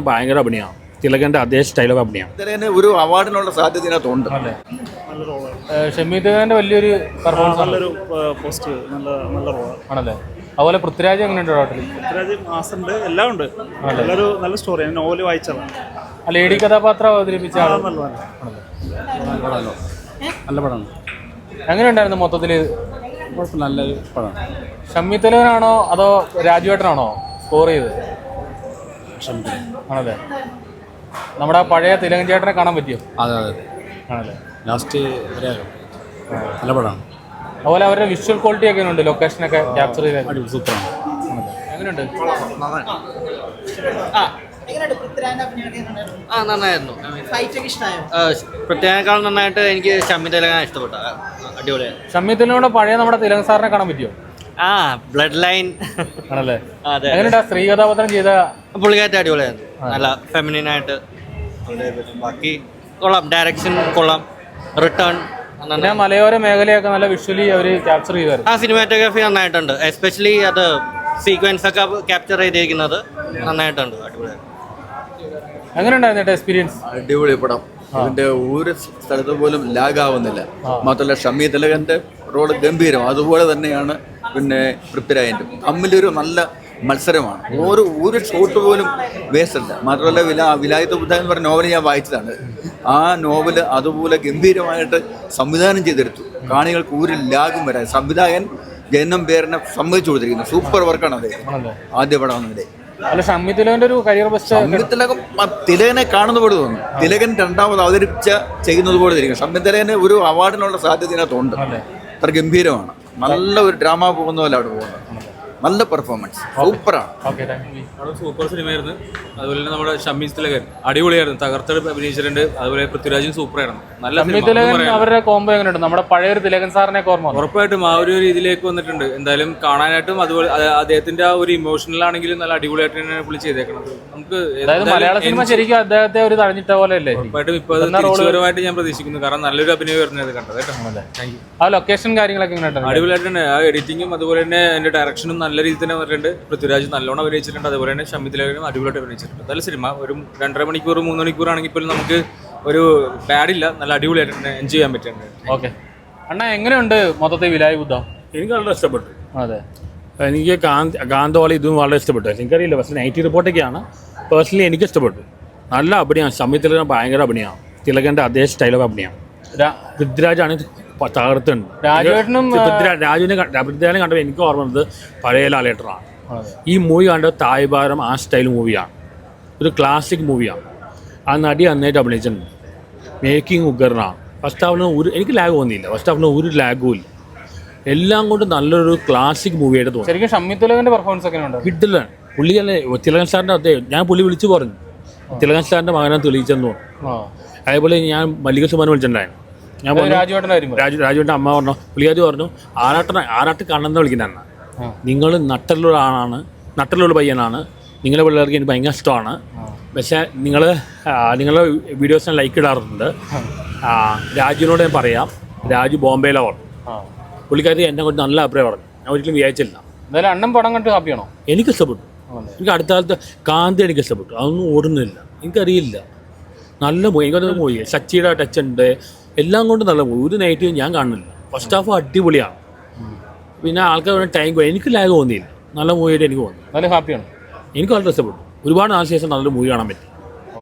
ഭയങ്കര അഭിനയമാണ്. തിലകന്റെ അതേ സ്റ്റൈലൊക്കെ അഭിനയം. തിലകന് ഒരു അവാർഡിനുള്ള സാധ്യത ഇതിനകത്തുണ്ട്. ഷമി തിലകന്റെ വലിയൊരു പെർഫോമൻസ്, നല്ലൊരു പോസിറ്റീവ്, നല്ല റോളാണ് ആണല്ലേ. അതുപോലെ പൃഥ്വിരാജ് എങ്ങനെയുണ്ട് ടോട്ടലി? പൃഥ്വിരാജ് മാസുണ്ട്, എല്ലാം ഉണ്ട്. നല്ല സ്റ്റോറി, നോവല് വായിച്ചതാണ്. ലേഡി കഥാപാത്രം അവതരിപ്പിച്ച നല്ല പടമാണ്. എങ്ങനെയുണ്ടായിരുന്നു മൊത്തത്തിൽ? നല്ലൊരു പടമാണ്. ഷമി തിലകനാണോ അതോ രാജുവേട്ടനാണോ സ്കോർ ചെയ്തത്? ആണല്ലേ. നമ്മുടെ പഴയ തിലകൻ ചേട്ടനെ കാണാൻ പറ്റിയോ? അതെ ആണല്ലേ. ലാസ്റ്റ് നല്ല പടമാണ്. അതുപോലെ അവരുടെ വിഷ്വൽ ക്വാളിറ്റി ഒക്കെ ഉണ്ട്, ലൊക്കേഷനൊക്കെ ക്യാപ്ചർ ചെയ്ത് സൂപ്പറാണ്. എങ്ങനെയുണ്ട്? നന്നായിരുന്നു. പ്രത്യേകക്കാൾ നന്നായിട്ട് എനിക്ക് ഷമി തിലകനെ ഇഷ്ടപ്പെട്ട. അടിപൊളിയാണ്. ഷമി തിലകനോട് പഴയ നമ്മുടെ തിലകൻ സാറിനെ കാണാൻ പറ്റിയോ? ബ്ലഡ് ലൈൻ ആണല്ലേ. എങ്ങനെയുണ്ട് സ്ത്രീ കഥാപാത്രം ചെയ്ത പുള്ളിക്കാറ്റ്? അടിപൊളിയായിരുന്നു. നല്ല ഫെമിനിനായിട്ട്. ബാക്കി കൊള്ളാം, ഡയറക്ഷൻ കൊള്ളാം, റിട്ടേൺ. മലയോര മേഖലയൊക്കെ നല്ല വിഷ്വലി അവർ ക്യാപ്ചർ ചെയ്തായിരുന്നു. സിനിമാറ്റോഗ്രാഫി നന്നായിട്ടുണ്ട്. എസ്പെഷ്യലി അത് സീക്വൻസ് ഒക്കെ ക്യാപ്ചർ ചെയ്തിരിക്കുന്നത് നന്നായിട്ടുണ്ട്. അടിപൊളിയായിരുന്നു. എങ്ങനെയുണ്ടായിരുന്നു എക്സ്പീരിയൻസ്? അടിപൊളി പടം. ഇതിന്റെ ഒരു സ്ഥലത്ത് പോലും ലാഗ് ആവുന്നില്ല. മാത്രമല്ല ഷമി തിലകന്റെ റോള് ഗംഭീരം. അതുപോലെ തന്നെയാണ് പിന്നെ പൃഥ്വിരാജിന്റെ. തമ്മിലൊരു നല്ല മത്സരമാണ്. ഒരു ഷോട്ട് പോലും വേസ്റ്റ് അല്ല. മാത്രമല്ല വിലായത്ത് ബുദ്ധ എന്ന് പറഞ്ഞ നോവൽ ഞാൻ വായിച്ചതാണ്. ആ നോവല് അതുപോലെ ഗംഭീരമായിട്ട് സംവിധാനം ചെയ്തെടുത്തു. കാണികൾക്ക് ഒരു ലാഗും വരാൻ സംവിധായകൻ ജനം പേരിനെ സമ്മതിച്ചു കൊടുത്തിരിക്കുന്നു. സൂപ്പർ വർക്കാണ് അത്. ആദ്യ പടം വന്നതിന്റെ ഷമി തിലകന്റെ ഒരു കരിയർ ബെസ്റ്റ്. തിലകനെ കാണുന്ന പോലെ തോന്നും. തിലകൻ രണ്ടാമത് അവതരിപ്പിച്ച ചെയ്യുന്നത് പോലെ ഇരിക്കും. ഷമി തിലകന് ഒരു അവാർഡിനുള്ള സാധ്യത ഇതിനകത്തുണ്ട്. അത്ര ഗംഭീരമാണ്. നല്ല ഒരു ഡ്രാമ പോകുന്ന പോലെ അവിടെ പോകുന്നത്. നല്ല പെർഫോമൻസ്, സൂപ്പറാണ്. സൂപ്പർ സിനിമയായിരുന്നു. അതുപോലെ തന്നെ നമ്മുടെ ഷമി തിലകൻ അടിപൊളിയായിരുന്നു. തകർത്തെടുപ്പ് അഭിനയിച്ചിട്ടുണ്ട്. അതുപോലെ പൃഥ്വിരാജും സൂപ്പറായിരുന്നു. നല്ല ഷമി തിലകൻ അവരുടെ കോംബോ എങ്ങനെയുണ്ട്? നമ്മുടെ പഴയൊരു തിലകൻ സാറിനെ ഓർമ്മ? ഉറപ്പായിട്ടും ആ ഒരു രീതിയിലേക്ക് വന്നിട്ടുണ്ട്. എന്തായാലും കാണാനായിട്ടും അതുപോലെ അദ്ദേഹത്തിന്റെ ആ ഒരു ഇമോഷണൽ ആണെങ്കിലും നല്ല അടിപൊളിയായിട്ട് തന്നെ പുള്ളി ചെയ്തേക്കണത്. നമുക്ക് മലയാള സിനിമ ശരിക്കും അദ്ദേഹത്തെ ഒരു തഴഞ്ഞിട്ട പോലെ അല്ലേ? ഉറപ്പായിട്ടും ഇപ്പൊ തിരിച്ചുവരവായിട്ട് ഞാൻ പ്രതീക്ഷിക്കുന്നു. കാരണം നല്ലൊരു അഭിനയമായിരുന്നു അത് കണ്ടത് കേട്ടോ. ആ ലൊക്കേഷൻ കാര്യങ്ങളൊക്കെ എങ്ങനെയുണ്ട്? അടിപൊളിയായിട്ടുണ്ട്. ആ എഡിറ്റിങ്ങും അതുപോലെ തന്നെ അതിന്റെ ഡയറക്ഷനും നല്ല രീതിയിൽ തന്നെ വന്നിട്ടുണ്ട്. പൃഥ്വിരാജ് നല്ലോണം അഭിനയിച്ചിട്ടുണ്ട്. അതുപോലെ തന്നെ ഷമി തിലകനും അടിപൊളിയായിട്ട് അഭിനയിച്ചിട്ടുണ്ട്. നല്ല സിനിമ. ഒരു 2.5 മണിക്കൂർ 3 മണിക്കൂർ ആണെങ്കിൽ പോലും നമുക്ക് ഒരു പാഡില്ല. നല്ല അടിപൊളിയായിട്ട് എൻജോയ് ചെയ്യാൻ പറ്റുന്നുണ്ട്. ഓക്കെ അണ്ണാ, എങ്ങനെയുണ്ട് മൊത്തത്തിൽ വിലായ ബുദ്ധ? എനിക്ക് വളരെ ഇഷ്ടപ്പെട്ടു. അതെ, എനിക്ക് കാന്തവാളി ഇതും വളരെ ഇഷ്ടപ്പെട്ടു. എനിക്കറിയില്ല, പക്ഷേ നൈറ്റി റിപ്പോർട്ടൊക്കെയാണ്. പേഴ്സണലി എനിക്ക് ഇഷ്ടപ്പെട്ടു. നല്ല അഭിനയമാണ്. ഷമി തിലകൻ ഭയങ്കര അഭിനയമാണ്. തിലകൻ്റെ അതേ സ്റ്റൈലൊക്കെ അഭിനയമാണ്. പൃഥ്വിരാജാണ് തകർത്തുണ്ട്. പൃഥ്വിരാജിനെ കണ്ടപ്പോൾ എനിക്ക് ഓർമ്മ വന്നത് പഴയ ലാലേട്ടനാണ്. ഈ മൂവി കണ്ടത് തായ്വാരം ആ സ്റ്റൈൽ മൂവിയാണ്. ഒരു ക്ലാസിക് മൂവിയാണ്. ആ നടി നന്നായിട്ട് അഭിനയിച്ചിട്ടുണ്ട്. മേക്കിംഗ് ഉഗ്രനാണ്. ഫസ്റ്റ് ഹാഫിന് എനിക്ക് ലാഗ് തോന്നിയില്ല. ഫസ്റ്റ് ഹാഫിന് ഒരു ലാഗും ഇല്ല. എല്ലാം കൊണ്ട് നല്ലൊരു ക്ലാസിക് മൂവിയായിട്ട് തോന്നി. ശരിക്കും ഷമി തിലകന്റെ പെർഫോമൻസ് എങ്ങനെയുണ്ട്? കിട്ടില്ല. പുള്ളി അല്ലേ തിലകൻ സാറിൻ്റെ അതേ ഞാൻ പുള്ളി വിളിച്ചു പറഞ്ഞു. തിലകൻ സാറിൻ്റെ മകനെ തെളിയിച്ചെന്ന് പറഞ്ഞു. അതേപോലെ ഞാൻ മല്ലിക സുമാനെ വിളിച്ചിട്ടുണ്ടായിരുന്നു. ഞാൻ രാജുവേട്ടൻ്റെ അമ്മ പറഞ്ഞു. പുള്ളിക്കാരി പറഞ്ഞു ആറാട്ട് കണ്ണെന്ന് വിളിക്കുന്നതാണ്. നിങ്ങൾ നട്ടലുള്ള ആളാണ്, നട്ടലുള്ള പയ്യനാണ്. നിങ്ങളുടെ പിള്ളേർക്ക് എനിക്ക് ഭയങ്കര ഇഷ്ടമാണ്. പക്ഷേ നിങ്ങളുടെ വീഡിയോസിന് ലൈക്ക് ഇടാറുണ്ട്. രാജുവിനോട് ഞാൻ പറയാം. രാജു ബോംബെയിലെ പറഞ്ഞു. പുള്ളിക്കാരി എന്നെ കൊണ്ട് നല്ല അഭിപ്രായം പറഞ്ഞു. ഞാൻ ഒരിക്കലും വിചാരിച്ചില്ല. എന്തായാലും അണ്ണൻ പടം കണ്ട് ഹാപ്പിയാണോ? എനിക്ക് ഇഷ്ടപ്പെട്ടു. എനിക്ക് അടുത്ത കാലത്ത് കാന്തി എനിക്ക് ഇഷ്ടപ്പെട്ടു. അതൊന്നും ഓടുന്നില്ല. എനിക്കറിയില്ല. നല്ല മൂവി. എനിക്കത് മൂവി സച്ചിയുടെ ടച്ച് ഉണ്ട്. എല്ലാം കൊണ്ട് നല്ല മൂവി. ഒരു നെഗറ്റീവ് ഞാൻ കാണുന്നില്ല. ഫസ്റ്റ് ഹാഫ് അടിപൊളിയാണ്. പിന്നെ ആൾക്കാർ ടൈം എനിക്ക് ലാഗ് തോന്നിയില്ല. നല്ല മൂവിയായിട്ട് എനിക്ക് തോന്നി. നല്ല ഹാപ്പിയാണ്. എനിക്ക് വളരെ ഇഷ്ടപ്പെട്ടു. ഒരുപാട് നാല് ശേഷം നല്ലൊരു മൂവി കാണാൻ പറ്റി.